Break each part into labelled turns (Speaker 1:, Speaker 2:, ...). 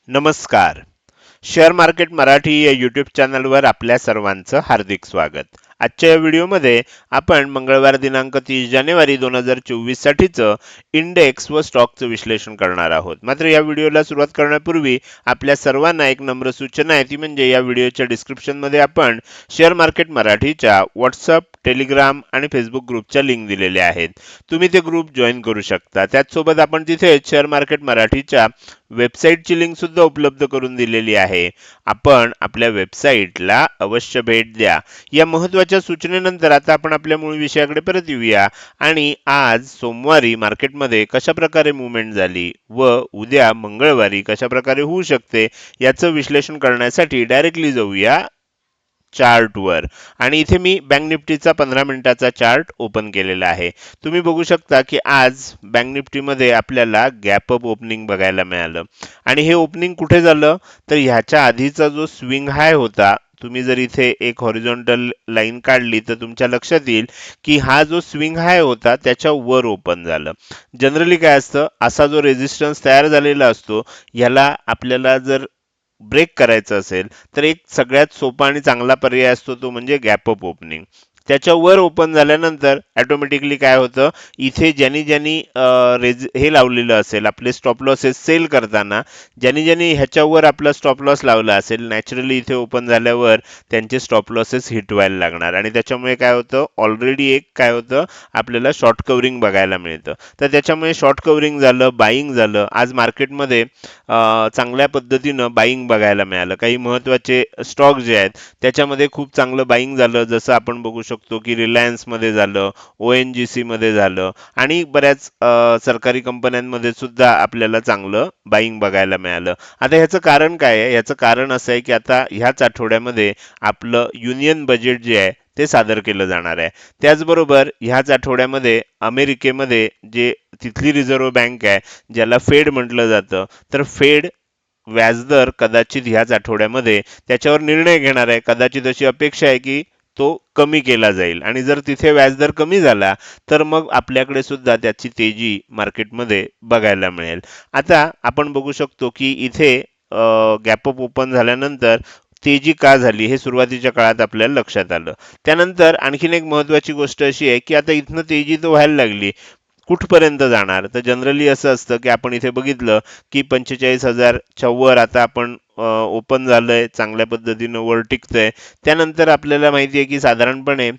Speaker 1: नमस्कार. Share market Marathi या YouTube चॅनलवर आपल्या सर्वांचं हार्दिक स्वागत. आजच्या या व्हिडिओमध्ये आपण मंगळवार दिनांक 30 जानेवारी 2024 साठीचं इंडेक्स व स्टॉकचं विश्लेषण करणार आहोत. मात्र या व्हिडिओला सुरुवात करण्यापूर्वी आपल्या सर्वांना एक नम्र सूचना आहे, ती म्हणजे या व्हिडिओच्या डिस्क्रिप्शनमध्ये आपण शेअर मार्केट मराठीच्या व्हॉट्सअप, टेलिग्राम आणि फेसबुक ग्रुपच्या लिंक दिलेल्या आहेत. तुम्ही ते ग्रुप जॉईन करू शकता. त्याचसोबत आपण तिथे शेअर मार्केट मराठीच्या वेबसाईटची लिंक सुद्धा उपलब्ध करून दिलेली आहे. आपण आपल्या वेबसाईटला अवश्य भेट द्या. या महत्त्वाच्या सूचनेनंतर आता आपण आपल्या मूळ विषयाकडे परत येऊया आणि आज सोमवारी मार्केटमध्ये कशा प्रकारे मूव्हमेंट झाली व उद्या मंगळवारी कशा प्रकारे होऊ शकते याचं विश्लेषण करण्यासाठी डायरेक्टली जाऊया चार्टवर. आणि इथे मी बँक निफ्टीचा 15 मिनिटाचा चार्ट ओपन केलेला आहे. तुम्ही बघू शकता की आज बँक निफ्टीमध्ये आपल्याला गॅप अप ओपनिंग बघायला मिळालं. आणि हे ओपनिंग कुठे झालं तर ह्याच्या आधीचा जो स्विंग हाय होता, तुम्ही जर इथे एक हॉरिझॉन्टल लाईन काढली तर तुमच्या लक्षात येईल की हा जो स्विंग हाय होता त्याच्या वर ओपन झालं. जनरली काय असतं, असा जो रेझिस्टन्स तयार झालेला असतो ह्याला आपल्याला जर ब्रेक करायचं असेल तर एक सगळ्यात सोपा आणि चांगला पर्याय असतो तो म्हणजे गॅप अप ओपनिंग. त्याच्यावर ओपन झाल्यानंतर ऑटोमॅटिकली काय होतं, इथे ज्यांनी ज्यांनी हे लावलेलं असेल आपले स्टॉप लॉसेस सेल करताना, ज्यांनी ज्यांनी ह्याच्यावर आपला स्टॉप लॉस लावला असेल, नॅचरली इथे ओपन झाल्यावर त्यांचे स्टॉप लॉसेस हिट व्हायला लागणार आणि त्याच्यामुळे काय होतं, ऑलरेडी एक काय होतं आपल्याला शॉर्ट कव्हरिंग बघायला मिळतं. तर त्याच्यामुळे शॉर्ट कव्हरिंग झालं, बाईंग झालं. आज मार्केटमध्ये चांगल्या पद्धतीनं बाईंग बघायला मिळालं. काही महत्त्वाचे स्टॉक जे आहेत त्याच्यामध्ये खूप चांगलं बाईंग झालं. जसं आपण बघू शकतो की रिलायन्समध्ये झालं, ONGC मध्ये झालं आणि बऱ्याच सरकारी कंपन्यांमध्ये सुद्धा आपल्याला चांगलं बाईंग बघायला मिळालं. आता ह्याचं कारण काय आहे? ह्याचं कारण असं आहे की आता ह्याच आठवड्यामध्ये आपलं युनियन बजेट जे आहे ते सादर केलं जाणार आहे. त्याचबरोबर ह्याच आठवड्यामध्ये अमेरिकेमध्ये जे तिथली रिझर्व्ह बँक आहे, ज्याला फेड म्हटलं जातं, तर फेड व्याजदर कदाचित ह्याच आठवड्यामध्ये त्याच्यावर निर्णय घेणार आहे. कदाचित अशी अपेक्षा आहे की तो कमी केला जाईल आणि जर तिथे व्याजदर कमी झाला तर मग आपल्याकडे सुद्धा त्याची तेजी मार्केटमध्ये बघायला मिळेल. आता आपण बघू शकतो की इथे गॅप अप ओपन झाल्यानंतर तेजी का झाली हे सुरुवातीच्या काळात आपल्याला लक्षात आलं. त्यानंतर आणखीन एक महत्त्वाची गोष्ट अशी आहे की आता इथनं तेजी तर व्हायला लागली, कुठपर्यंत जाणार? तर जनरली असं असतं की आपण इथे बघितलं की 45,000च्या वर आता आपण ओपन झालंय, चांगल्या पद्धतीनं वर टिकतंय. त्यानंतर आपल्याला माहिती आहे की साधारणपणे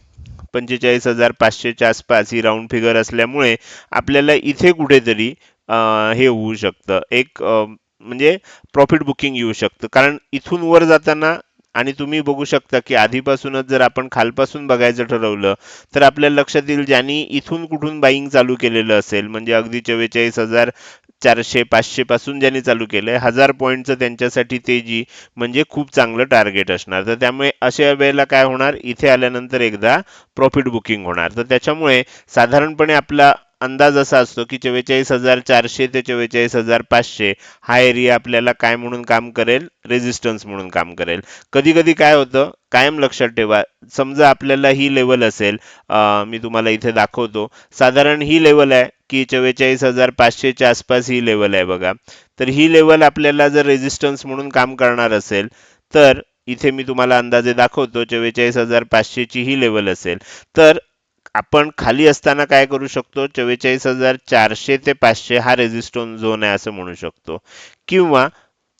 Speaker 1: 45,500च्या आसपास ही राऊंड फिगर असल्यामुळे आपल्याला इथे कुठेतरी हे होऊ शकतं, एक म्हणजे प्रॉफिट बुकिंग येऊ शकतं. कारण इथून वर जाताना आणि तुम्ही बघू शकता की आधीपासूनच जर आपण खालपासून बघायचं ठरवलं तर आपल्याला लक्षात येईल ज्यांनी इथून कुठून बाईंग चालू केलेलं असेल, म्हणजे अगदी 44,400-500 पासून ज्यांनी चालू केलंय, 1000 पॉईंटचं त्यांच्यासाठी तेजी म्हणजे खूप चांगलं टार्गेट असणार. तर त्यामुळे अशा वेळेला काय होणार, इथे आल्यानंतर एकदा प्रॉफिट बुकिंग होणार. तर त्याच्यामुळे साधारणपणे आपला अंदाज असा असतो की 44,400 ते 44,500 हा एरिया आपल्याला काय म्हणून काम करेल, रेझिस्टन्स म्हणून काम करेल. कधी कधी काय होतं, कायम लक्षात ठेवा, समजा आपल्याला ही लेवल असेल, मी तुम्हाला इथे दाखवतो, साधारण ही लेवल आहे की 44,500च्या आसपास ही लेवल आहे बघा. तर ही लेवल आपल्याला जर रेझिस्टन्स म्हणून काम करणार असेल तर इथे मी तुम्हाला अंदाजे दाखवतो 44,500 ची ही लेवल असेल तर आपण खाली असताना काय करू शकतो, 44,400 ते 500 हा रेझिस्टन्स झोन आहे असं म्हणू शकतो, किंवा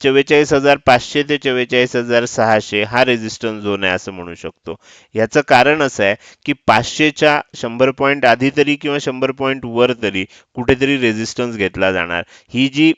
Speaker 1: 44,500 ते 44,600 हा रेझिस्टन्स झोन आहे असं म्हणू शकतो. याचं कारण असं आहे की 500च्या 100 पॉईंट आधी तरी किंवा 100 पॉईंट वर तरी कुठेतरी रेझिस्टन्स घेतला जाणार. ही जी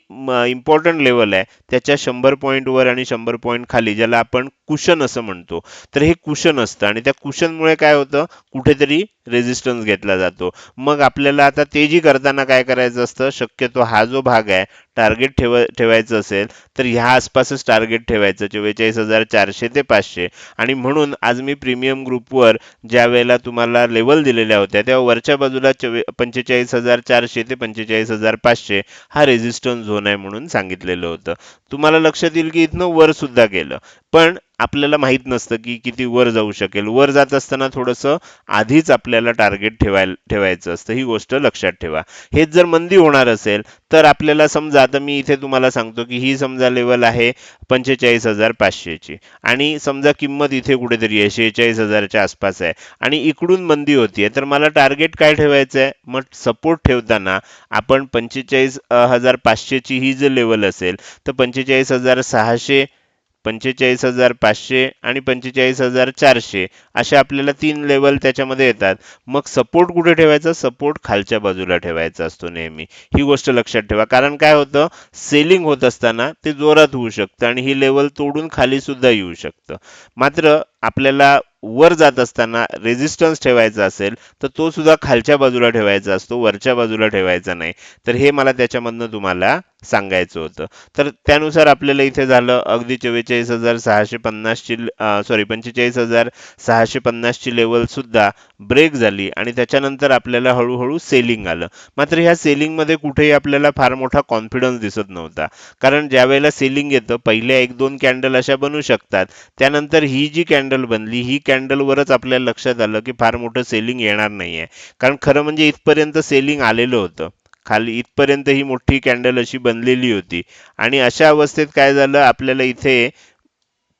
Speaker 1: इम्पॉर्टंट लेवल आहे त्याच्या 100 पॉईंट वर आणि 100 पॉईंट खाली, ज्याला आपण कुशन असं म्हणतो, तर हे कुशन असतं आणि त्या कुशनमुळे काय होतं, कुठेतरी रेझिस्टन्स घेतला जातो. मग आपल्याला आता तेजी करताना काय करायचं असतं, शक्यतो हा जो भाग आहे टार्गेट ठेवायचं असेल तर ह्या आसपासच टार्गेट ठेवायचं, 44,400 ते 500. आणि म्हणून आज मी प्रीमियम ग्रुपवर ज्या वेळेला तुम्हाला लेवल दिलेल्या होत्या तेव्हा वरच्या बाजूला 45,400 ते 45,500 हा रेझिस्टन्स झोन आहे म्हणून सांगितलेलं होतं. तुम्हाला लक्षात येईल की इथनं वर सुद्धा गेलं, पण आपल्याला माहित नसतं की किती वर जाऊ शकेल. वर जात असताना थोडंसं आधीच आपल्याला टार्गेट ठेवायचं असतं. ही गोष्ट लक्षात ठेवा. हेच जर मंदी होणार असेल तर आपल्याला समजा, आता मी इथे तुम्हाला सांगतो की ही समजा लेवल आहे 45,500 ची आणि समजा किंमत इथे कुठेतरी आहे 46,000च्या आसपास आहे आणि इकडून मंदी होतीये, तर मला टार्गेट काय ठेवायचं आहे? मग सपोर्ट ठेवताना आपण 45,500 ची ही जी लेवल असेल तर 45,600, 45,500 आणि 45,400 अशा आपल्याला 3 लेवल त्याच्यामध्ये येतात. मग सपोर्ट कुठे ठेवायचा? सपोर्ट खालच्या बाजूला ठेवायचा असतो नेहमी. ही गोष्ट लक्षात ठेवा. कारण काय होतं, सेलिंग होत असताना ते जोरात होऊ शकतं आणि ही लेवल तोडून खाली सुद्धा येऊ शकतं. मात्र आपल्याला वर जात असताना रेझिस्टन्स ठेवायचा असेल तर तो सुद्धा खालच्या बाजूला ठेवायचा असतो, वरच्या बाजूला ठेवायचा नाही. तर हे मला त्याच्यामधनं तुम्हाला सांगायचं होतं. तर त्यानुसार आपल्याला इथे झालं अगदी 44,650 ची सॉरी 45,650 ची लेवल सुद्धा ब्रेक झाली आणि त्याच्यानंतर आपल्याला हळूहळू सेलिंग आलं. मात्र ह्या सेलिंगमध्ये कुठेही आपल्याला फार मोठा कॉन्फिडन्स दिसत नव्हता. कारण ज्यावेळेला सेलिंग येतं पहिल्या 1-2 कॅन्डल अशा बनू शकतात. त्यानंतर ही जी कॅन्डल बनली ही कॅन्डलवरच आपल्याला लक्षात आलं की फार मोठं सेलिंग येणार नाहीये. कारण खरं म्हणजे इथपर्यंत सेलिंग आलेलं होतं. खाली इथपर्यंत ही मोठी कॅन्डल अशी बनलेली होती आणि अशा अवस्थेत काय झालं, आपल्याला इथे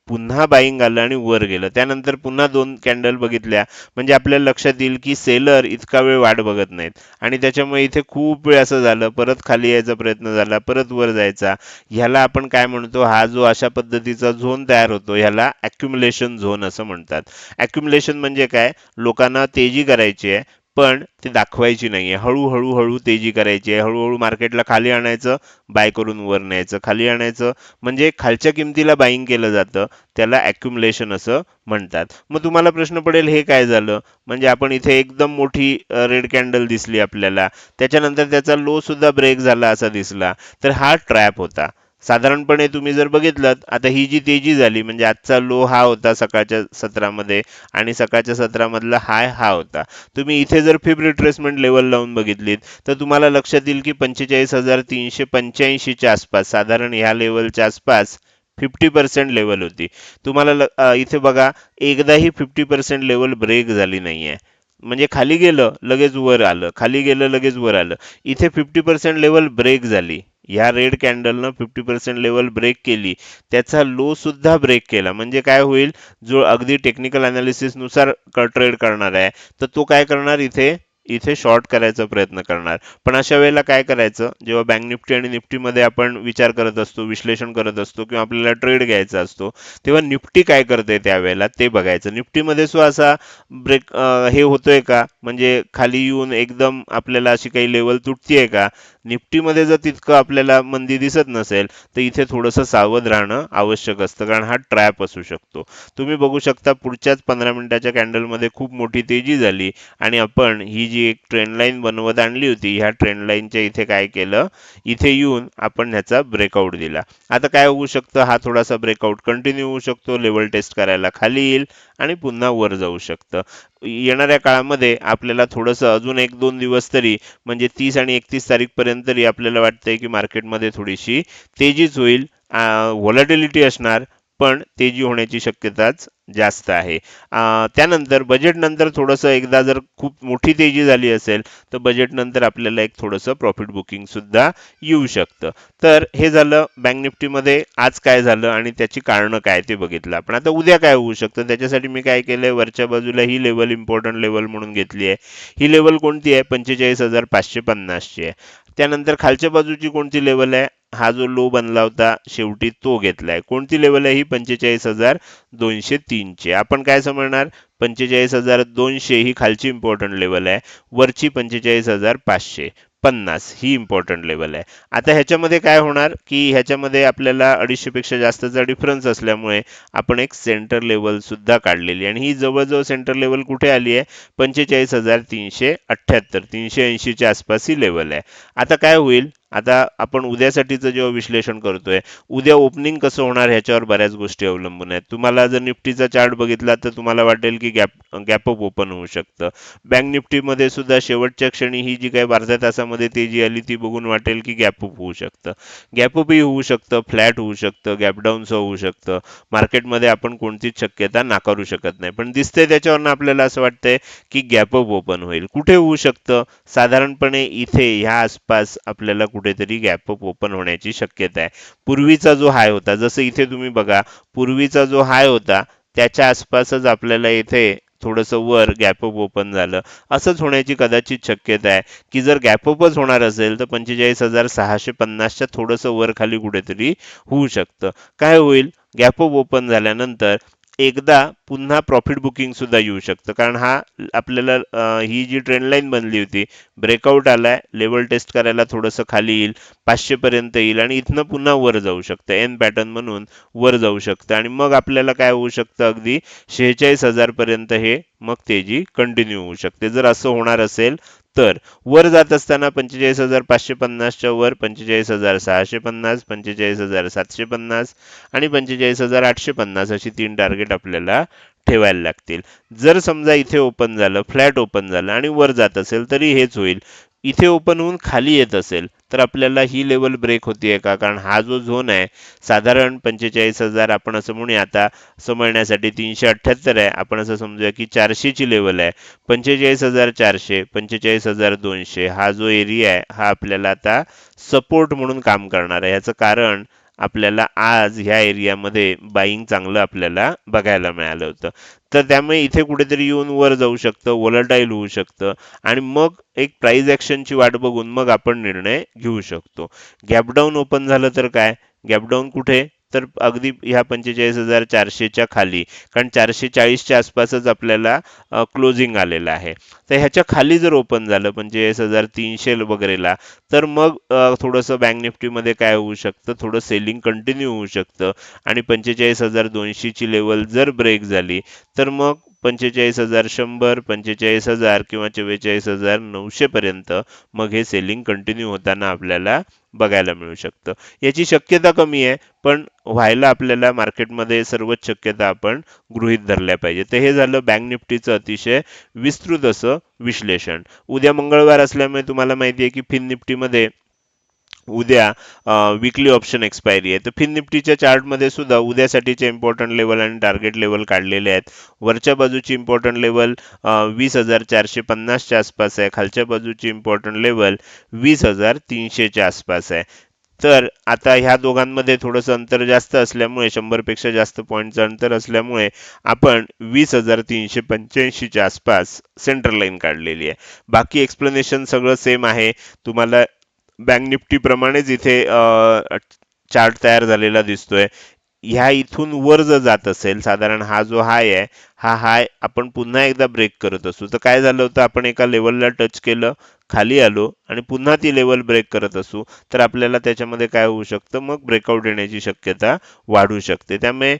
Speaker 1: पुन्हा बाईंग आलं आणि वर गेलं. त्यानंतर पुन्हा 2 कॅन्डल बघितल्या म्हणजे आपल्याला लक्षात येईल की सेलर इतका वेळ वाट बघत नाहीत आणि त्याच्यामुळे इथे खूप वेळ असं झालं, परत खाली यायचा प्रयत्न झाला, परत वर जायचा. ह्याला आपण काय म्हणतो, हा जो अशा पद्धतीचा झोन तयार होतो ह्याला अॅक्युमुलेशन झोन असं म्हणतात. अॅक्युमुलेशन म्हणजे काय, लोकांना तेजी करायची आहे पण ते दाखवायची नाहीये. हळू तेजी करायची आहे. हळूहळू मार्केटला खाली आणायचं, बाय करून वर न्यायचं, खाली आणायचं, म्हणजे खालच्या किमतीला बाईंग केलं जातं. त्याला अॅक्युमुलेशन असं म्हणतात. मग तुम्हाला प्रश्न पडेल हे काय झालं? म्हणजे आपण इथे एकदम मोठी रेड कॅन्डल दिसली आपल्याला. त्याच्यानंतर त्याचा लो सुद्धा ब्रेक झाला असा दिसला. तर हा ट्रॅप होता. साधारणपणे तुम्ही जर बघितलं, आता ही जी तेजी झाली म्हणजे आजचा लो हा होता सकाळच्या सत्रामध्ये आणि सकाळच्या सत्रामधला हाय हा होता. तुम्ही इथे जर फिब रिट्रेसमेंट लेवल लावून बघितलीत तर तुम्हाला लक्षात येईल की 45,385 च्या आसपास, साधारण ह्या लेवलच्या आसपास 50% लेवल होती. तुम्हाला इथे बघा, एकदाही 50% लेवल ब्रेक झाली नाहीये. म्हणजे खाली गेलं लगेच वर आलं, खाली गेलं लगेच वर आलं. इथे 50% लेवल ब्रेक झाली. ह्या रेड कॅन्डलनं 50% लेवल ब्रेक केली, त्याचा लो सुद्धा ब्रेक केला. म्हणजे काय होईल, जो अगदी टेक्निकल अनालिसिस नुसार ट्रेड करणार आहे तर तो काय करणार, इथे इथे शॉर्ट करायचा प्रयत्न करणार. पण अशा वेळेला काय करायचं, जेव्हा बँक निफ्टी आणि निफ्टीमध्ये आपण विचार करत असतो, विश्लेषण करत असतो किंवा आपल्याला ट्रेड घ्यायचा असतो, तेव्हा निफ्टी काय करते त्यावेळेला ते बघायचं. निफ्टीमध्ये असा ब्रेक हे होतोय का, म्हणजे खाली येऊन एकदम आपल्याला अशी काही लेवल तुटतीये का? निफ्टीमध्ये जर तितकं आपल्याला मंदी दिसत नसेल तर इथे थोडंसं सावध राहणं आवश्यक असतं, कारण हा ट्रॅप असू शकतो. तुम्ही बघू शकता पुढच्याच 15 मिनिटाच्या कॅन्डलमध्ये खूप मोठी तेजी झाली आणि आपण ही जी एक ट्रेंड लाईन बनवत आणली होती, ह्या ट्रेंड लाईनच्या इथे काय केलं, इथे येऊन आपण ह्याचा ब्रेकआउट दिला. आता काय होऊ शकतं, हा थोडासा ब्रेकआउट कंटिन्यू होऊ शकतो, लेवल टेस्ट करायला खाली येईल आणि पुन्हा वर जाऊ शकतं. येणाऱ्या काळामध्ये आपल्याला थोडंसं अजून 1-2 दिवस तरी, म्हणजे 30 आणि 31 तारीखपर्यंत तरी आपल्याला वाटतंय की मार्केटमध्ये थोडीशी तेजीच होईल. व्हॉलॅटिलिटी असणार पण तेजी होण्याची शक्यताच जास्त आहे. त्यानंतर बजेट नंतर थोडंसं एकदा जर खूप मोठी तेजी झाली असेल तर बजेट नंतर आपल्याला एक थोडंसं प्रॉफिट बुकिंग सुद्धा येऊ शकतं. तर हे झालं बँक निफ्टीमध्ये आज काय झालं आणि त्याची कारणं काय ते बघितलं आपण. आता उद्या काय होऊ शकतं त्याच्यासाठी मी काय केलंय, वरच्या बाजूला ही लेवल इम्पॉर्टंट लेवल म्हणून घेतली आहे. ही लेवल कोणती आहे, 45,550 ची आहे. त्यानंतर खालच्या बाजूची कोणती लेवल आहे, हा जो लो बनला होता शेवटी तो घेतलाय. कोणती लेवल आहे ही, 45,203 ची. आपण काय समजणार, 45,200 ही खालची इम्पॉर्टंट लेवल आहे, वरची 45,550 ही इम्पॉर्टंट लेवल आहे. आता ह्याच्यामध्ये काय होणार की ह्याच्यामध्ये आपल्याला 250 पेक्षा जास्तचा डिफरन्स असल्यामुळे आपण एक सेंटर लेवल सुद्धा काढलेली आणि ही जवळजवळ सेंटर लेवल कुठे आली आहे, 45,378, 380 च्या आसपास ही लेवल आहे. आता काय होईल, आता आपण उद्यासाठीचं जेव्हा विश्लेषण करतोय, उद्या ओपनिंग कसं होणार ह्याच्यावर बऱ्याच गोष्टी अवलंबून आहेत. तुम्हाला जर निफ्टीचा चार्ट बघितला तर तुम्हाला वाटेल की गॅप अप ओपन होऊ शकतं. बँक निफ्टीमध्ये सुद्धा शेवटच्या क्षणी ही जी काही अर्ध्या तासामध्ये तेजी आली ती बघून वाटेल की गॅप अप होऊ शकतं. गॅप अपही होऊ शकतं, फ्लॅट होऊ शकतं, गॅप डाऊनचं होऊ शकतं. मार्केटमध्ये आपण कोणतीच शक्यता नाकारू शकत नाही. पण दिसतंय त्याच्यावरनं आपल्याला असं वाटतंय की गॅप अप ओपन होईल. कुठे होऊ शकतं? साधारणपणे इथे ह्या आसपास आपल्याला कुठेतरी गॅप अप ओपन होण्याची शक्यता आहे. पूर्वीचा जो हाय होता, जसं इथे तुम्ही बघा, पूर्वीचा जो हाय होता त्याच्या आसपासच आपल्याला इथे थोडंसं वर गॅप अप ओपन झालं. असंच होण्याची कदाचित शक्यता आहे की जर गॅप अपच होणार असेल तर 45,650च्या थोडंसं वर खाली कुठेतरी होऊ शकतं. काय होईल? गॅप अप ओपन झाल्यानंतर एकदा पुन्हा प्रॉफिट बुकिंग सुद्धा येऊ शकतं. कारण हा आपल्याला ही जी ट्रेंड लाईन बनली होती, ब्रेकआउट आलाय, लेवल टेस्ट करायला थोडंसं खाली येईल, 500 पर्यंत येईल आणि इथनं पुन्हा वर जाऊ शकतं. एन पॅटर्न म्हणून वर जाऊ शकतं आणि मग आपल्याला काय होऊ शकतं, अगदी 46,000 पर्यंत हे मग तेजी कंटिन्यू होऊ शकते. जर असं होणार असेल तर वर जात असताना 45,550च्या वर 45,650, 45,750 आणि 45,850 अशी 3 टार्गेट आपल्याला ठेवायला लागतील. जर समजा इथे ओपन झालं, फ्लॅट ओपन झालं आणि वर जात असेल तरी हेच होईल. इथे ओपन होऊन खाली येत असेल तर आपल्याला ही लेवल ब्रेक होतीये का? कारण हा जो झोन आहे साधारण 45,000 आपण असं म्हणूया, आता समजण्यासाठी 378 आहे, आपण असं समजूया की 400 ची लेवल आहे. 45,400, 45,200 हा जो एरिया आहे हा आपल्याला आता सपोर्ट म्हणून काम करणार आहे. याचं कारण आपल्याला आज ह्या एरियामध्ये बाईंग चांगलं आपल्याला बघायला मिळालं होतं. तर त्यामुळे इथे कुठेतरी येऊन वर जाऊ शकतं, व्होलटाईल होऊ शकतं आणि मग एक प्राइस ॲक्शनची वाट बघून मग आपण निर्णय घेऊ शकतो. गॅप डाऊन ओपन झालं तर काय? गॅप डाऊन कुठे? तर अगदी ह्या 45,400च्या खाली. कारण 440च्या आसपासच आपल्याला क्लोजिंग आलेलं आहे. तर ह्याच्या खाली जर ओपन झालं 45,300 वगैरेला, तर मग थोडंसं बँक निफ्टीमध्ये काय होऊ शकतं, थोडं सेलिंग कंटिन्यू होऊ शकतं आणि 45,200 ची लेवल जर ब्रेक झाली तर मग 45,100, 45,000 किंवा 44,900 पर्यंत मग हे सेलिंग कंटिन्यू होताना आपल्याला बघायला मिळू शकतं. याची शक्यता कमी आहे, पण व्हायला आपल्याला मार्केटमध्ये सर्वच शक्यता आपण गृहीत धरल्या पाहिजे. तर हे झालं बँक निफ्टीचं अतिशय विस्तृत असं विश्लेषण. उद्या मंगळवार असल्यामुळे तुम्हाला माहिती आहे की फिन निफ्टीमध्ये उद्या विकली ऑप्शन एक्सपायरी आहे. तर फिन निफ्टीच्या चार्टमध्ये सुद्धा उद्यासाठीचे इम्पॉर्टंट लेवल आणि टार्गेट लेवल काढलेले आहेत. वरच्या बाजूची इम्पॉर्टंट लेवल 20,450च्या आसपास आहे. खालच्या बाजूची इम्पॉर्टंट लेवल 20,300च्या आसपास आहे. तर आता ह्या दोघांमध्ये थोडंसं अंतर जास्त असल्यामुळे 100 पेक्षा जास्त पॉईंटचं अंतर असल्यामुळे आपण 20,385च्या आसपास सेंटर लाईन काढलेली आहे. बाकी एक्सप्लेनेशन सगळं सेम आहे. तुम्हाला बँक निफ्टी प्रमाणेच इथे चार्ट तयार झालेला दिसतोय. ह्या इथून वर जर जात असेल, साधारण हा जो हाय आहे, हा हाय आपण पुन्हा एकदा ब्रेक करत असू. तर काय झालं होतं, आपण एका लेवलला टच केलं, खाली आलो आणि पुन्हा ती लेवल ब्रेक करत असू तर आपल्याला त्याच्यामध्ये काय होऊ शकतं, मग ब्रेकआउट येण्याची शक्यता वाढू शकते. त्यामुळे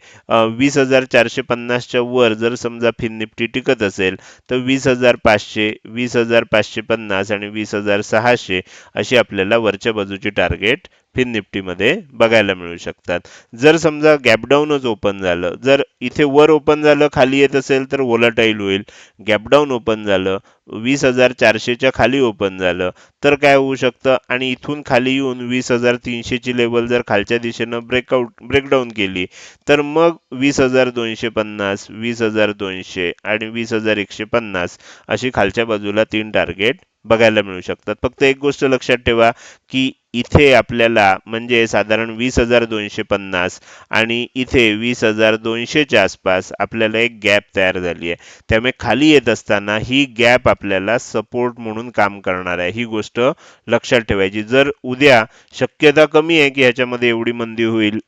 Speaker 1: 20,450च्या वर जर समजा फिन निफ्टी टिकत असेल तर 20,500, 20,550 आणि 20,600 अशी आपल्याला वरच्या बाजूची टार्गेट फिन निफ्टीमध्ये बघायला मिळू शकतात. जर समजा गॅप डाऊनच ओपन झालं, जर इथे वर ओपन झालं खाली येत असेल तर व्होलाटाईल होईल. गॅप डाऊन ओपन झालं, 20,400च्या खाली ओपन झालं तर काय होऊ शकतं आणि इथून खाली येऊन 20,300 ची लेवल जर खालच्या दिशेनं ब्रेकडाऊन केली तर मग 20,250, 20,200 आणि 20,150 अशी खालच्या बाजूला 3 टार्गेट बघायला मिळू शकतात. फक्त एक गोष्ट लक्षात ठेवा की इथे आपल्याला म्हणजे साधारण 20,250 आणि इथे 20,200च्या आसपास आपल्याला एक गॅप तयार झाली आहे. त्यामुळे खाली येत असताना ही गॅप आपल्याला सपोर्ट म्हणून काम करणार आहे. ही गोष्ट लक्षात ठेवायची. जर उद्या शक्यता कमी आहे की ह्याच्यामध्ये एवढी मंदी होईल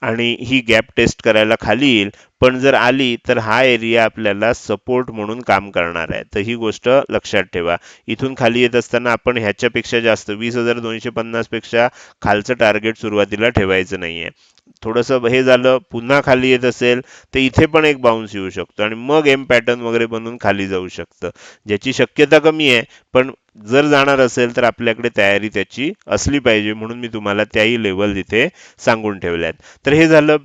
Speaker 1: आणि ही गॅप टेस्ट करायला खाली येईल, पण जर आली तर हा एरिया आपल्याला सपोर्ट म्हणून काम करणार आहे. तर ही गोष्ट लक्षात ठेवा. इथून खाली येत असताना आपण ह्याच्यापेक्षा जास्त 20,250 पेक्षा खालचं टार्गेट सुरुवातीला ठेवायचं नाहीये. थोडंसं हे झालं, पुन्हा खाली येत असेल तर इथे पण एक बाउन्स येऊ शकतो आणि मग एम पॅटर्न वगैरे बनून खाली जाऊ शकतं, ज्याची शक्यता कमी आहे. पण जर जाणार असेल तर आपल्याकडे तयारी त्याची असली पाहिजे, म्हणून मी तुम्हाला त्याही लेवल इथे सांगून ठेवल्यात. तर हे झालं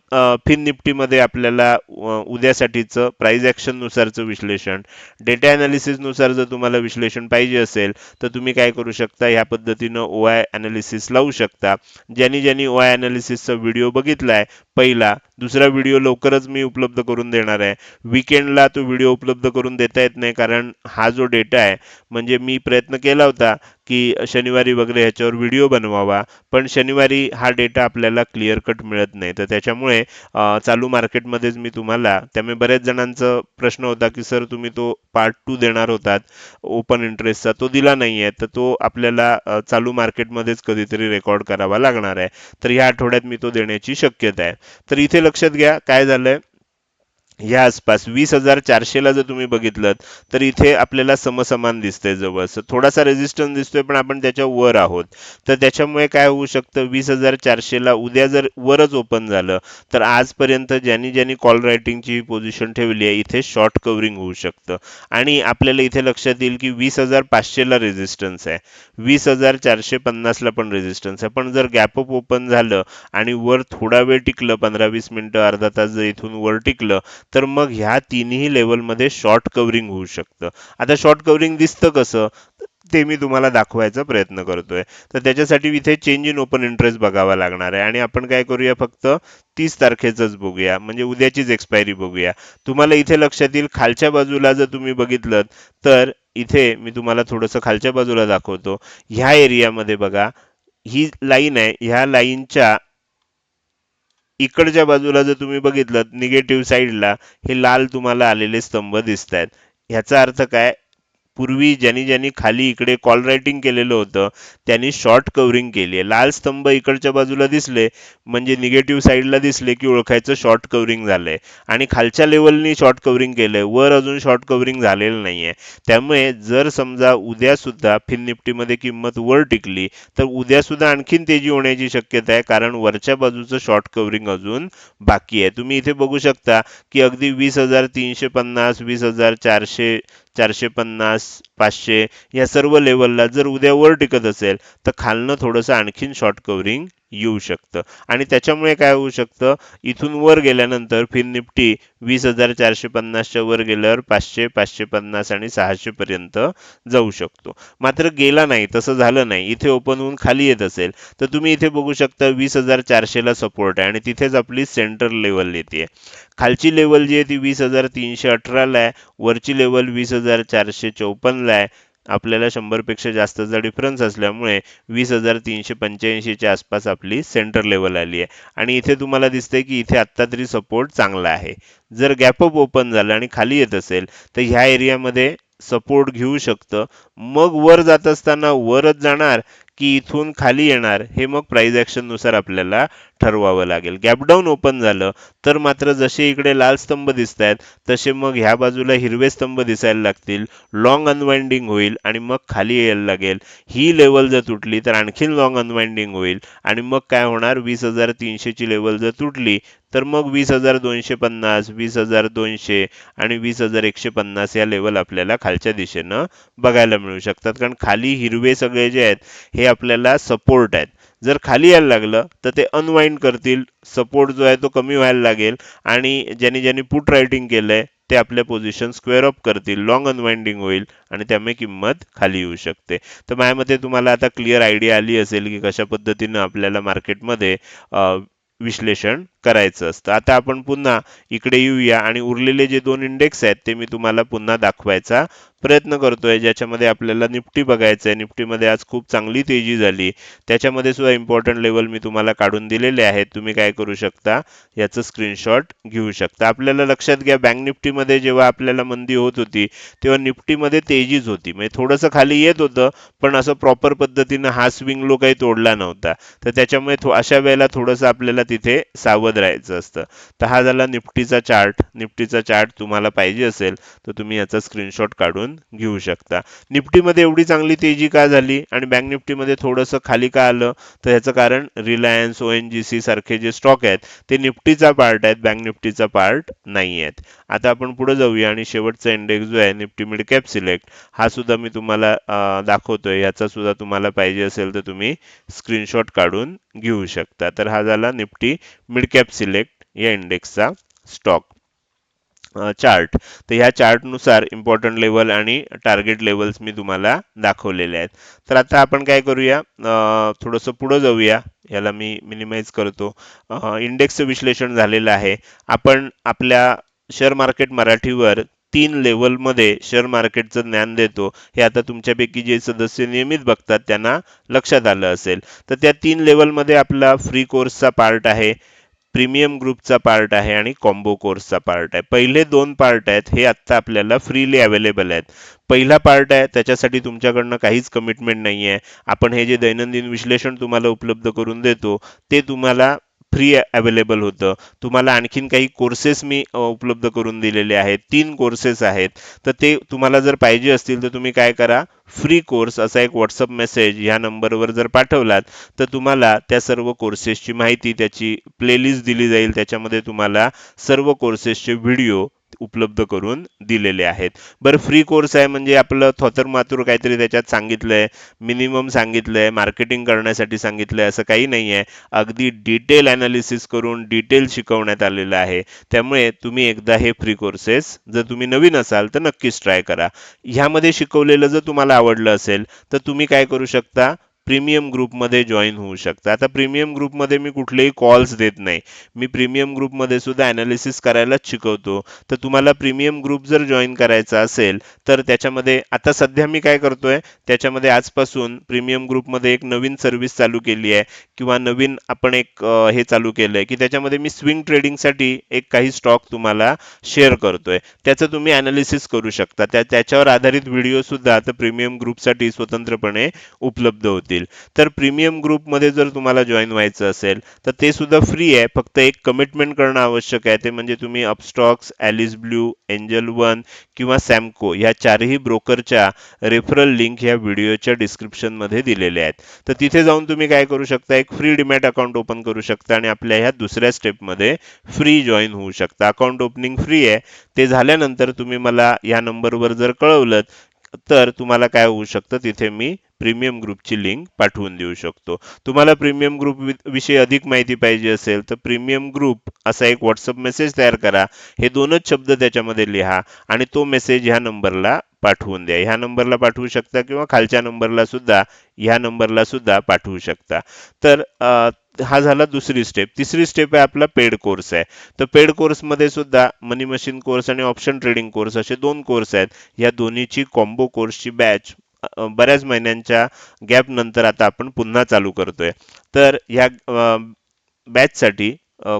Speaker 1: फिन निफ्टीमध्ये आपल्याला उद्यासाठीचं प्राइस ऍक्शन नुसारचं विश्लेषण. डेटा अनालिसिस नुसार जर तुम्हाला विश्लेषण पाहिजे असेल तर तुम्ही काय करू शकता, ह्या पद्धतीनं ओआय अनालिसिस लावू शकता. ज्यांनी ज्यांनी ओआय अनालिसिसचा व्हिडिओ बघितलाय पहिला, दुसरा व्हिडिओ लवकरच मी उपलब्ध करून देणार आहे. वीकेंडला तो व्हिडिओ उपलब्ध करून देता येत नाही, कारण हा जो डेटा आहे, म्हणजे मी प्रयत्न केला होता की शनिवारी वगैरे ह्याच्यावर व्हिडिओ बनवावा, पण शनिवारी हा डेटा आपल्याला क्लिअर कट मिळत नाही. तर त्याच्यामुळे चालू मार्केटमध्येच मी तुम्हाला, त्यामुळे बऱ्याच जणांचा प्रश्न होता की सर तुम्ही तो पार्ट 2 देणार होतात ओपन इंटरेस्टचा, तो दिला नाहीये, तर तो आपल्याला चालू मार्केटमध्येच कधीतरी रेकॉर्ड करावा लागणार आहे. तर ह्या आठवड्यात मी तो देण्याची शक्यता आहे. तर इथे लक्षात घ्या काय झालंय, या आसपास 20,400 ला जर तुम्ही बघितलं तर इथे आपल्याला समसमान दिसतंय जवळ. थोडासा रेजिस्टन्स दिसतोय पण आपण त्याच्या वर आहोत. तर त्याच्यामुळे काय होऊ शकतं, 20,400 ला उद्या जर वरच ओपन झालं तर आजपर्यंत ज्यांनी ज्यांनी कॉल रायटिंगची पोझिशन ठेवली आहे इथे शॉर्ट कव्हरिंग होऊ शकतं. आणि आपल्याला इथे लक्षात येईल की 20,500 ला रेजिस्टन्स आहे, 20,450 ला पण रेजिस्टन्स आहे. पण जर गॅप अप ओपन झालं आणि वर थोडा वेळ टिकलं, 15-20 मिनिटं अर्धा तास जर इथून वर टिकलं, तर मग ह्या तिन्ही लेवलमध्ये शॉर्ट कव्हरिंग होऊ शकतं. आता शॉर्ट कव्हरिंग दिसतं कसं ते मी तुम्हाला दाखवायचा प्रयत्न करतोय. तर त्याच्यासाठी इथे चेंज इन ओपन इंटरेस्ट बघावा लागणार आहे आणि आपण काय करूया, फक्त 30 तारखेचंच बघूया, म्हणजे उद्याचीच एक्सपायरी बघूया. तुम्हाला इथे लक्षात येईल खालच्या बाजूला जर तुम्ही बघितलं तर इथे मी तुम्हाला थोडंसं खालच्या बाजूला दाखवतो. ह्या एरियामध्ये बघा, ही लाईन आहे, ह्या लाईनच्या इकडच्या बाजूला जर तुम्ही बघितलं निगेटिव्ह साईडला हे लाल तुम्हाला आलेले स्तंभ दिसत आहेत. ह्याचा अर्थ काय, पूर्वी ज्यांनी ज्यांनी खाली इकडे कॉल रायटिंग केलेलं होतं त्यांनी शॉर्ट कव्हरिंग केली आहे. लाल स्तंभ इकडच्या बाजूला दिसले म्हणजे निगेटिव्ह साईडला दिसले की ओळखायचं शॉर्ट कव्हरिंग झालंय. आणि खालच्या लेवलनी शॉर्ट कव्हरिंग केलंय, वर अजून शॉर्ट कव्हरिंग झालेलं नाहीये. त्यामुळे जर समजा उद्या सुद्धा फिन निफ्टीमध्ये किंमत वर टिकली तर उद्या सुद्धा आणखीन तेजी होण्याची शक्यता आहे, कारण वरच्या बाजूचं शॉर्ट कव्हरिंग अजून बाकी आहे. तुम्ही इथे बघू शकता की अगदी 20,350, 20,400, 450, 500 या सर्व लेवलला जर उद्या वर टिकत असेल तर खालनं थोडंसं आणखीन शॉर्ट कव्हरिंग येऊ शकतं. आणि त्याच्यामुळे काय होऊ शकतं, इथून वर गेल्यानंतर फिन निफ्टी 20,450च्या वर गेल्यावर 500, 550 आणि 600 पर्यंत जाऊ शकतो. मात्र गेला नाही, तसं झालं नाही, इथे ओपन होऊन खाली येत असेल तर तुम्ही इथे बघू शकता 20,400 ला सपोर्ट आहे आणि तिथेच आपली सेंटर लेवल येते. खालची लेवल जी आहे ती 20,318 ला आहे, वरची लेवल 20,454 ला आहे. आपल्याला 100 पेक्षा जास्तचा डिफरन्स असल्यामुळे 20,385 च्या आसपास आपली सेंटर लेवल आली आहे. आणि इथे तुम्हाला दिसतंय की इथे आत्ता तरी सपोर्ट चांगला आहे. जर गॅप अप ओपन झालं आणि खाली येत असेल तर ह्या एरियामध्ये सपोर्ट घेऊ शकतं. मग वर जात असताना वरच जाणार की इथून खाली येणार हे मग प्राइस ऍक्शन नुसार आपल्याला ठरवावं लागेल. गॅपडाऊन ओपन झालं तर मात्र जसे इकडे लाल स्तंभ दिसत आहेत तसे मग ह्या बाजूला हिरवे स्तंभ दिसायला लागतील, लॉंग अनवाइंडिंग होईल आणि मग खाली यायला लागेल. ही लेवल जर तुटली तर आणखीन लॉंग अनवाइंडिंग होईल आणि मग काय होणार, 20,300 ची लेवल जर तुटली तर मग 20,250, 20,200 आणि 20,150 या लेवल आपल्याला खालच्या दिशेनं बघायला मिळू शकतात. कारण खाली हिरवे सगळे जे आहेत हे आपल्याला सपोर्ट आहेत. जर खाली यायला लागलं तर ते अनवाइंड करतील, सपोर्ट जो आहे तो कमी व्हायला लागेल आणि ज्यांनी ज्यांनी पुट रायटिंग केलंय ते आपल्या पोझिशन स्क्वेअर अप करतील, लॉंग अनवाइंडिंग होईल आणि त्यामुळे किंमत खाली येऊ शकते. तर माझ्या मते तुम्हाला आता क्लिअर आयडिया आली असेल की कशा पद्धतीनं आपल्याला मार्केटमध्ये विश्लेषण करायचं असतं. आता आपण पुन्हा इकडे येऊया आणि उरलेले जे दोन इंडेक्स आहेत ते मी तुम्हाला पुन्हा दाखवायचा प्रयत्न करतोय, ज्याच्यामध्ये आपल्याला निफ्टी बघायचं आहे. निफ्टीमध्ये आज खूप चांगली तेजी झाली, त्याच्यामध्ये सुद्धा इम्पॉर्टंट लेवल मी तुम्हाला काढून दिलेले आहेत. तुम्ही काय करू शकता, याचं स्क्रीनशॉट घेऊ शकता. आपल्याला लक्षात घ्या, बँक निफ्टीमध्ये जेव्हा आपल्याला मंदी होत होती तेव्हा निफ्टीमध्ये तेजीच होती, म्हणजे थोडंसं खाली येत होतं पण असं प्रॉपर पद्धतीनं हा स्विंग लो काही तोडला नव्हता. तर त्याच्यामुळे अशा वेळेला थोडंसं आपल्याला तिथे सावध बघत राहायचं असतं. तर हा झाला निफ्टीचा चार्ट. निफ्टीचा चार्ट तुम्हाला पाहिजे असेल तर तुम्ही याचा स्क्रीनशॉट काढून घेऊ शकता. निफ्टीमध्ये एवढी चांगली तेजी का झाली आणि बँक निफ्टीमध्ये थोडंसं खाली का आलं, तर याचं कारण रिलायन्स, ONGC सारखे जे स्टॉक आहेत ते निफ्टीचा पार्ट आहेत, बँक निफ्टीचा पार्ट नाही आहेत. आता आपण पुढे जाऊया आणि शेवटचा इंडेक्स जो आहे निफ्टी मिड कॅप सिलेक्ट, हा सुद्धा मी तुम्हाला दाखवतोय. याचा सुद्धा तुम्हाला पाहिजे असेल तर तुम्ही स्क्रीनशॉट काढून घेऊ शकता. तर हा झाला निफ्टी मिड कॅप सिलेक्ट या इंडेक्सचा स्टॉक चार्ट. तर ह्या चार्टनुसार इम्पॉर्टंट लेवल आणि टार्गेट लेवल्स मी तुम्हाला दाखवलेले आहेत. तर आता आपण काय करूया, थोडंसं पुढं जाऊया. याला मी मिनिमाइज करतो. इंडेक्सचं विश्लेषण झालेलं आहे. आपण आपल्या शेअर मार्केट मराठीवर 3 लेवलमध्ये शेअर मार्केटचं ज्ञान देतो. हे आता तुमच्यापैकी जे सदस्य नियमित बघतात त्यांना लक्षात आलं असेल. तर त्या 3 लेवलमध्ये आपला फ्री कोर्सचा पार्ट आहे, प्रीमियम ग्रुपचा पार्ट आहे आणि कॉम्बो कोर्सचा पार्ट आहे. पहिले 2 पार्ट आहेत हे आत्ता आपल्याला फ्रीली अवेलेबल आहेत. पहिला पार्ट आहे त्याच्यासाठी तुमच्याकडनं काहीच कमिटमेंट नाही आहे. आपण हे जे दैनंदिन विश्लेषण तुम्हाला उपलब्ध करून देतो ते तुम्हाला फ्री अवेलेबल होतं. तुम्हाला आणखीन काही कोर्सेस मी उपलब्ध करून दिलेले आहेत. 3 कोर्सेस आहेत. तर ते तुम्हाला जर पाहिजे असतील तर तुम्ही काय करा, फ्री कोर्स असा एक व्हॉट्सअप मेसेज ह्या नंबरवर जर पाठवलात तर तुम्हाला त्या सर्व कोर्सेसची माहिती, त्याची प्लेलिस्ट दिली जाईल. त्याच्यामध्ये तुम्हाला सर्व कोर्सेसचे व्हिडिओ उपलब्ध करून दिलेले आहेत. बरं, फ्री कोर्स आहे म्हणजे आपलं थोतर-मातूर काहीतरी त्याच्यात सांगितलंय, मिनिमम सांगितलंय, मार्केटिंग करण्यासाठी सांगितलंय असं काही नाही आहे. अगदी डिटेल ॲनालिसिस करून डिटेल शिकवण्यात आलेलं आहे. त्यामुळे तुम्ही एकदा हे फ्री कोर्सेस जर तुम्ही नवीन असाल तर नक्कीच ट्राय करा. ह्यामध्ये शिकवलेलं जर तुम्हाला आवडलं असेल तर तुम्ही काय करू शकता, प्रीमियम ग्रुपमध्ये जॉईन होऊ शकता. आता प्रीमियम ग्रुपमध्ये मी कुठलेही कॉल्स देत नाही. मी प्रीमियम ग्रुपमध्ये सुद्धा ॲनालिसिस करायलाच शिकवतो. तर तुम्हाला प्रीमियम ग्रुप जर जॉईन करायचा असेल तर त्याच्यामध्ये आता सध्या मी काय करतोय, त्याच्यामध्ये आजपासून प्रीमियम ग्रुपमध्ये एक नवीन सर्व्हिस चालू केली आहे किंवा नवीन आपण एक हे चालू केलंय की त्याच्यामध्ये मी स्विंग ट्रेडिंगसाठी एक काही स्टॉक तुम्हाला शेअर करतोय. त्याचं तुम्ही ॲनालिसिस करू शकता. त्याच्यावर आधारित व्हिडिओ सुद्धा आता प्रीमियम ग्रुपसाठी स्वतंत्रपणे उपलब्ध होतील. तर प्रीमियम ग्रुपमध्ये जर तुम्हाला जॉईन व्हायचं असेल तर ते सुद्धा फ्री आहे. फक्त एक कमिटमेंट करणं आवश्यक आहे. ते म्हणजे तुम्ही Upstox, Alice blue, angel one किंवा सॅमको ह्या चारही ब्रोकरच्या रेफरल लिंक ह्या व्हिडिओच्या डिस्क्रिप्शनमध्ये दिलेल्या आहेत. तर तिथे जाऊन तुम्ही काय करू शकता, एक फ्री डीमॅट अकाउंट ओपन करू शकता आणि आपल्या ह्या दुसऱ्या स्टेपमध्ये फ्री जॉईन होऊ शकता. अकाउंट ओपनिंग फ्री आहे. ते झाल्यानंतर तुम्ही मला ह्या नंबरवर जर कळवलं तर तुम्हाला काय होऊ शकतं, तिथे मी प्रीमियम ग्रुपची लिंक पाठवून देऊ शकतो. तुम्हाला प्रीमियम ग्रुप विषयी अधिक माहिती पाहिजे असेल तर प्रीमियम ग्रुप असा एक व्हॉट्सअप मेसेज तयार करा. हे 2च शब्द त्याच्यामध्ये लिहा आणि तो मेसेज ह्या नंबरला पाठवून द्या. ह्या नंबरला पाठवू शकता किंवा खालच्या नंबरला सुद्धा, ह्या नंबरला सुद्धा पाठवू शकता. तर हा झाला दुसरी स्टेप. तिसरी स्टेप आहे आपला पेड कोर्स आहे. तर पेड कोर्समध्ये सुद्धा मनी मशीन कोर्स आणि ऑप्शन ट्रेडिंग कोर्स असे 2 कोर्स आहेत. या दोन्हीची कॉम्बो कोर्सची बॅच बऱ्याच महिन्यांच्या गॅप नंतर आता आपण पुन्हा चालू करतोय. तर ह्या बॅचसाठी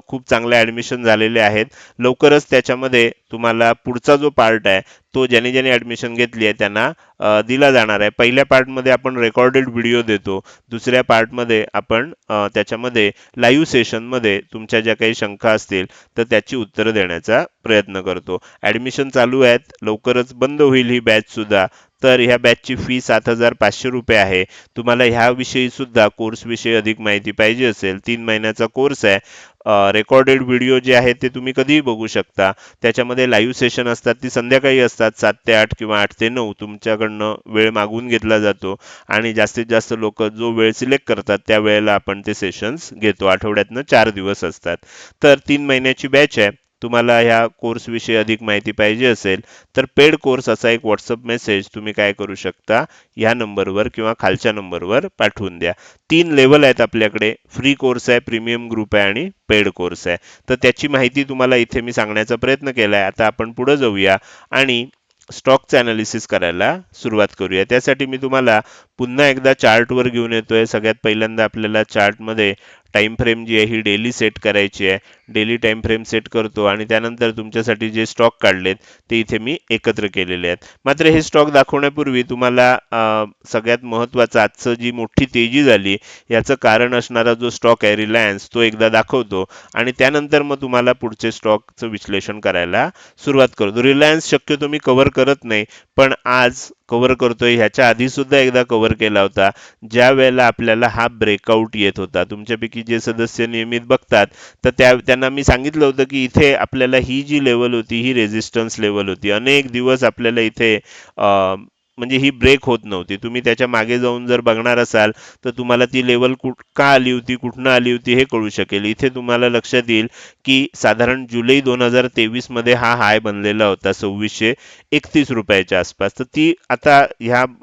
Speaker 1: खूप चांगले ॲडमिशन झालेले आहेत. लवकरच त्याच्यामध्ये तुम्हाला पुढचा जो पार्ट आहे तो ज्याने ज्याने ॲडमिशन घेतली आहे त्यांना दिला जाणार आहे. पहिल्या पार्टमध्ये आपण रेकॉर्डेड व्हिडिओ देतो. दुसऱ्या पार्टमध्ये आपण त्याच्यामध्ये लाईव्ह सेशनमध्ये तुमच्या ज्या काही शंका असतील तर त्याची उत्तरं देण्याचा प्रयत्न करतो. ॲडमिशन चालू आहेत. लवकरच बंद होईल ही बॅच सुद्धा. तर ह्या बॅचची फी 7,500 रुपये आहे. तुम्हाला ह्याविषयी सुद्धा कोर्सविषयी अधिक माहिती पाहिजे असेल, 3 महिन्याचा कोर्स आहे. रेकॉर्डेड व्हिडिओ जे आहेत ते तुम्ही कधीही बघू शकता. त्याच्यामध्ये लाईव्ह सेशन असतात, ती संध्याकाळी असतात 7 ते 8 किंवा 8 ते 9 तुमच्याकडनं वेळ मागून घेतला जातो आणि जास्तीत जास्त लोक जो वेळ सिलेक्ट करतात त्या वेळेला आपण ते सेशन्स घेतो. आठवड्यातनं 4 दिवस असतात. तर 3 महिन्याची बॅच आहे. तुम्हाला ह्या कोर्सविषयी अधिक माहिती पाहिजे असेल तर पेड कोर्स असा एक व्हॉट्सअप मेसेज तुम्ही काय करू शकता, ह्या नंबरवर किंवा खालच्या नंबरवर पाठवून द्या. 3 लेवल आहेत आपल्याकडे. फ्री कोर्स आहे, प्रीमियम ग्रुप आहे आणि पेड कोर्स आहे. तर त्याची माहिती तुम्हाला इथे मी सांगण्याचा प्रयत्न केला आहे. आता आपण पुढे जाऊया आणि स्टॉकचं ॲनालिसिस करायला सुरुवात करूया. त्यासाठी मी तुम्हाला पुन्हा एकदा चार्टवर घेऊन येतोय. सगळ्यात पहिल्यांदा आपल्याला चार्टमध्ये टाइम फ्रेम जी आहे ही डेली सेट करायची आहे. डेली टाइम फ्रेम सेट करतो आणि त्यानंतर तुमच्यासाठी जे स्टॉक काढलेत ते इथे मी एकत्र केलेले आहेत. मात्र हे स्टॉक दाखवण्यापूर्वी तुम्हाला सगळ्यात महत्त्वाचं आजचं जी मोठी तेजी झाली याचं कारण असणारा जो स्टॉक आहे रिलायन्स तो एकदा दाखवतो आणि त्यानंतर मग तुम्हाला पुढचे स्टॉकचं विश्लेषण करायला सुरुवात करतो. रिलायन्स शक्यतो मी कव्हर करत नाही, पण आज कव्हर करतोय. ह्याच्या आधी सुद्धा एकदा कव्हर केला होता, ज्या वेळेला आपल्याला हा ब्रेकआउट येत होता. तुमच्यापैकी जे सदस्य नियमित बघतात तर त्यांना मी सांगितलं होतं की इथे आपल्याला ही जी लेवल होती ही रेझिस्टन्स लेवल होती. अनेक दिवस आपल्याला इथे म्हणजे ही ब्रेक होत नव्हती. तुम्ही त्याच्या मागे जाऊन जर बघणार असाल तर तुम्हाला ती लेवल का आली होती, कुठनं आली होती हे कळू शकेल. इथे तुम्हाला लक्षात येईल की साधारण जुलै 2023 मध्ये हा हाय बनलेला होता 2631 रुपयाच्या आसपास. तर ती आता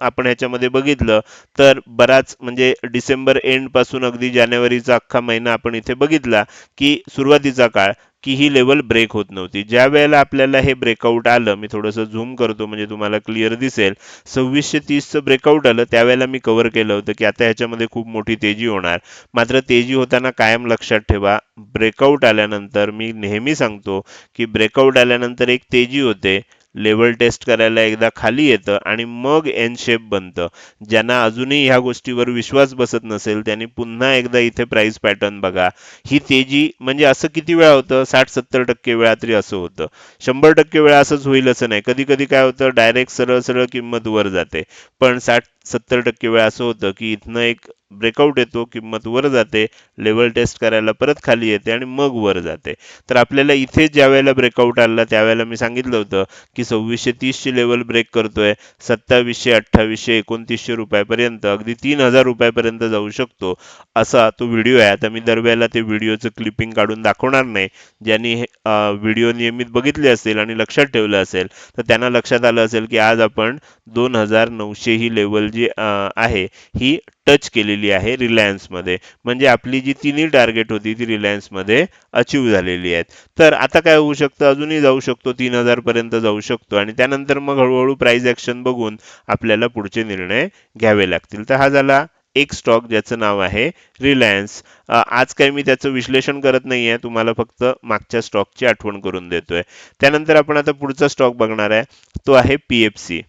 Speaker 1: आपण ह्याच्यामध्ये बघितलं तर बराच म्हणजे डिसेंबर एंड पासून अगदी जानेवारीचा अख्खा महिना आपण इथे बघितला की सुरुवातीचा काळ की ही लेवल ब्रेक होत नव्हती. ज्या वेळेला आपल्याला हे ब्रेकआउट आलं, मी थोडंसं झूम करतो म्हणजे तुम्हाला क्लिअर दिसेल. 2630चं ब्रेकआउट आलं त्यावेळेला मी कव्हर केलं होतं की आता ह्याच्यामध्ये खूप मोठी तेजी होणार. मात्र तेजी होताना कायम लक्षात ठेवा, ब्रेकआउट आल्यानंतर मी नेहमी सांगतो की ब्रेकआउट आल्यानंतर एक तेजी होते, लेवल टेस्ट करायला एकदा खाली येतं आणि मग एन शेप बनतं. ज्यांना अजूनही ह्या गोष्टीवर विश्वास बसत नसेल त्यांनी पुन्हा एकदा इथे प्राइस पॅटर्न बघा. ही तेजी म्हणजे असं किती वेळा होतं, 60-70% वेळा तरी असं होतं. 100% वेळा असंच होईल असं नाही. कधी कधी काय होतं, डायरेक्ट सरळ सरळ किंमत वर जाते. पण 60-70% वेळा असं होतं की इथनं एक ब्रेकआउट येतो, किंमत वर जाते, लेवल टेस्ट करायला परत खाली येते आणि मग वर जाते. तर आपल्याला इथे ज्या वेळेला ब्रेकआउट आला त्यावेळेला मी सांगितलं होतं की 2630 ची लेवल ब्रेक करतोय, 2700, 2800, 2900 रुपयापर्यंत, अगदी 3000 रुपयापर्यंत जाऊ शकतो, असा तो व्हिडिओ आहे. आता मी दरवेळेला ते व्हिडिओचं क्लिपिंग काढून दाखवणार नाही. ज्यांनी व्हिडिओ नियमित बघितले असेल आणि लक्षात ठेवलं असेल तर त्यांना लक्षात आलं असेल की आज आपण 2900 ही लेवल जी आहे ही टच केलेली आहे रिलायन्समध्ये. म्हणजे आपली जी तिन्ही टार्गेट होती ती रिलायन्समध्ये अचीव झालेली आहेत. तर आता काय होऊ शकतं, अजूनही जाऊ शकतो, 3000 पर्यंत जाऊ शकतो आणि त्यानंतर मग हळूहळू प्राइस ऍक्शन बघून आपल्याला पुढचे निर्णय घ्यावे लागतील. तर हा झाला एक स्टॉक ज्याचं नाव आहे रिलायन्स. आज काही मी त्याचं विश्लेषण करत नाहीये, तुम्हाला फक्त मागच्या स्टॉकची आठवण करून देतोय. त्यानंतर आपण आता पुढचा स्टॉक बघणार आहे, तो आहे पीएफसी.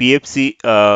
Speaker 1: पीएफसी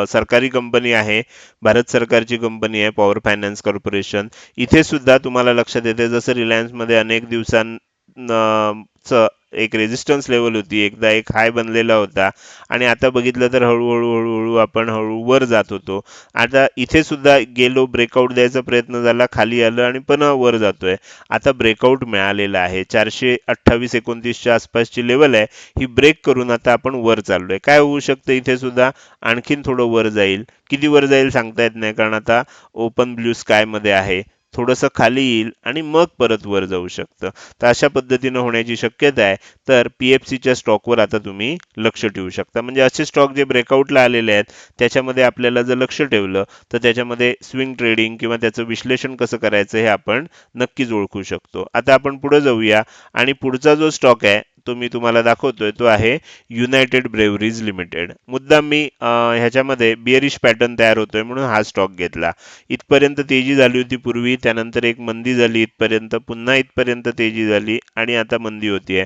Speaker 1: सरकारी कंपनी आहे, भारत सरकारची कंपनी आहे, पॉवर फायनान्स कॉर्पोरेशन. इथे सुद्धा तुम्हाला लक्षात येते जसं रिलायन्समध्ये अनेक दिवसांचं एक रेजिस्टन्स लेवल होती, एकदा एक हाय बनलेला होता आणि आता बघितलं तर हळूहळू हळूहळू आपण वर जात होतो. आता इथे सुद्धा गेलो, ब्रेकआउट द्यायचा प्रयत्न झाला, खाली आलं आणि पुन्हा वर जातोय. आता ब्रेकआउट मिळालेला आहे, 428-29च्या आसपासची लेवल आहे, ही ब्रेक करून आता आपण वर चाललोय. काय होऊ शकतं इथे सुद्धा, आणखीन थोडं वर जाईल. किती वर जाईल सांगता येत नाही, कारण आता ओपन ब्ल्यू स्काय मध्ये आहे. थोडंसं खाली येईल आणि मग परत वर जाऊ शकतं. तर अशा पद्धतीनं होण्याची शक्यता आहे. तर पीएफसीच्या स्टॉकवर आता तुम्ही लक्ष ठेवू शकता. म्हणजे असे स्टॉक जे ब्रेकआउटला आलेले आहेत त्याच्यामध्ये आपल्याला जर लक्ष ठेवलं तर त्याच्यामध्ये स्विंग ट्रेडिंग किंवा त्याचं विश्लेषण कसं करायचं हे आपण नक्कीच ओळखू शकतो. आता आपण पुढे जाऊया आणि पुढचा जो स्टॉक आहे तो मी तुम्हाला दाखवतोय, तो आहे युनायटेड ब्रेवरीज लिमिटेड. मुद्दाम मी ह्याच्यामध्ये बिअरिश पॅटर्न तयार होतोय म्हणून हा स्टॉक घेतला. इथपर्यंत तेजी झाली होती पूर्वी, त्यानंतर एक मंदी झाली इथपर्यंत, पुन्हा इथपर्यंत तेजी झाली आणि आता मंदी होतीये.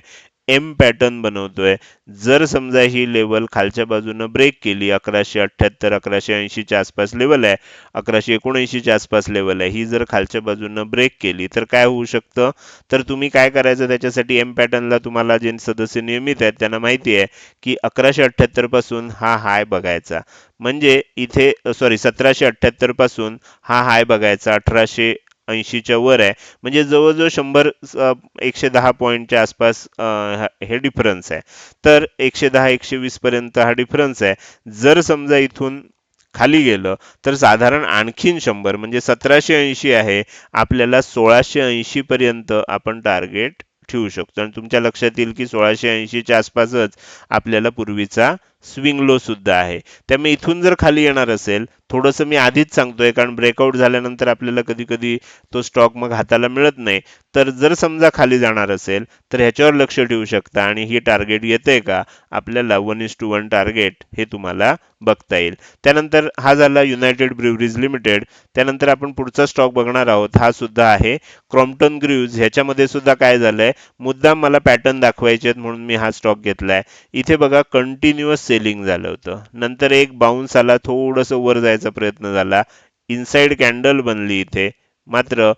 Speaker 1: एम पॅटर्न बनवतोय. जर समजा ही लेवल खालच्या बाजूनं ब्रेक केली, 1178, 1180च्या आसपास लेवल आहे, 1179च्या आसपास लेवल आहे, ही जर खालच्या बाजूनं ब्रेक केली तर काय होऊ शकतं, तर तुम्ही काय करायचं त्याच्यासाठी, एम पॅटर्नला तुम्हाला जे सदस्य नियमित आहेत त्यांना माहिती आहे की 1178 पासून हा हाय बघायचा. म्हणजे इथे 1778 पासून हा हाय बघायचा, 1880च्या वर आहे. म्हणजे जवळजवळ 110 पॉईंटच्या आसपास हे डिफरन्स आहे. तर 110-120 पर्यंत हा डिफरन्स आहे. जर समजा इथून खाली गेलं तर साधारण आणखीन 100 म्हणजे 1780 आहे, आपल्याला 1680 पर्यंत आपण टार्गेट ठेवू शकतो. आणि तुमच्या लक्षात येईल की 1680च्या आसपासच आपल्याला पूर्वीचा स्विंग लो सुद्धा आहे. त्यामुळे इथून जर खाली येणार असेल, थोडंसं मी आधीच सांगतोय, कारण ब्रेकआउट झाल्यानंतर आपल्याला कधी कधी तो स्टॉक मग हाताला मिळत नाही. तर जर समजा खाली जाणार असेल तर ह्याच्यावर लक्ष ठेवू शकता आणि ही टार्गेट येते का आपल्याला 1:1 टार्गेट हे तुम्हाला बघता येईल. त्यानंतर हा झाला युनायटेड ब्रिव्हरीज लिमिटेड. त्यानंतर आपण पुढचा स्टॉक बघणार आहोत, हा सुद्धा आहे क्रॉम्प्टन ग्रीव्ज. ह्याच्यामध्ये सुद्धा काय झालंय, मुद्दाम मला पॅटर्न दाखवायचे आहेत म्हणून मी हा स्टॉक घेतलाय. इथे बघा कंटिन्युअस सेलिंग झालं होतं, नंतर एक बाउन्स आला, थोडंसं वर जायचा प्रयत्न झाला, इनसाइड कॅन्डल बनली इथे. मात्र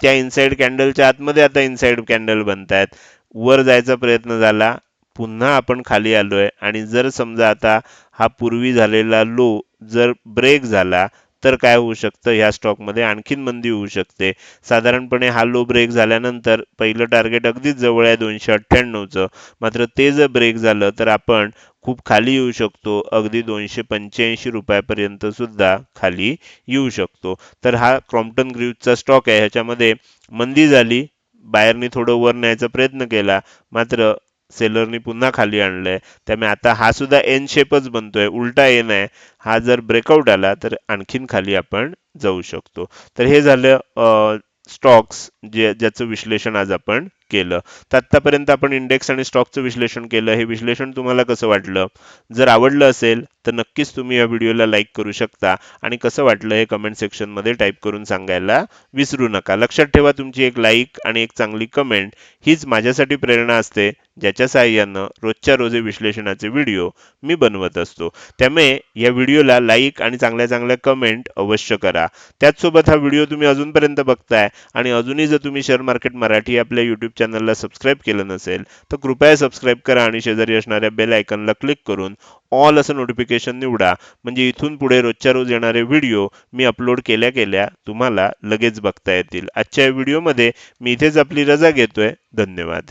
Speaker 1: त्या इनसाइड कॅन्डलच्या आतमध्ये आता इनसाइड कॅन्डल बनतायत, वर जायचा प्रयत्न झाला, पुन्हा आपण खाली आलोय. आणि जर समजा आता हा पूर्वी झालेला लो जर ब्रेक झाला तर काय होऊ शकतं, ह्या स्टॉकमध्ये आणखीन मंदी होऊ शकते. साधारणपणे हा लो ब्रेक झाल्यानंतर पहिलं टार्गेट अगदीच जवळ आहे 298चं, मात्र ते जर ब्रेक झालं तर आपण खूप खाली येऊ शकतो, अगदी 285 रुपयापर्यंत सुद्धा खाली येऊ शकतो. तर हा क्रॉम्प्टन ग्रीव्हचा स्टॉक आहे, ह्याच्यामध्ये मंदी झाली, बायरनी थोडं वर न्यायचा प्रयत्न केला, मात्र सेलरनी पुन्हा खाली आणलंय. त्यामुळे आता हा सुद्धा एन शेपच बनतोय, उलटा एन आहे. हा जर ब्रेकआउट आला तर आणखीन खाली आपण जाऊ शकतो. तर हे झालं स्टॉक्स ज्याचं विश्लेषण आज आपण केलं. तर आतापर्यंत आपण इंडेक्स आणि स्टॉकचं विश्लेषण केलं. हे विश्लेषण तुम्हाला कसं वाटलं? जर आवडलं असेल तर नक्कीच तुम्ही या व्हिडिओला लाईक करू शकता आणि कसं वाटलं हे कमेंट सेक्शनमध्ये टाईप करून सांगायला विसरू नका. लक्षात ठेवा, तुमची एक लाईक आणि एक चांगली कमेंट हीच माझ्यासाठी प्रेरणा असते, ज्याच्या साहाय्यानं रोजच्या रोज हे विश्लेषणाचे व्हिडिओ मी बनवत असतो. त्यामुळे या व्हिडिओला लाईक आणि चांगल्या चांगल्या कमेंट अवश्य करा. त्याचसोबत हा व्हिडिओ तुम्ही अजूनपर्यंत बघताय आणि अजूनही जर तुम्ही शेअर मार्केट मराठी आपल्या यूट्यूब चॅनलला सबस्क्राईब केलं नसेल तर कृपया सबस्क्राईब करा आणि शेजारी असणाऱ्या बेल आयकॉनला क्लिक करून ऑल असं नोटिफिकेशन निवडा, म्हणजे इथून पुढे रोजच्या रोज येणारे व्हिडिओ मी अपलोड केल्या केल्या तुम्हाला लगेच बघता येतील. आजच्या व्हिडिओमध्ये मी इथेच आपली रजा घेतोय. धन्यवाद.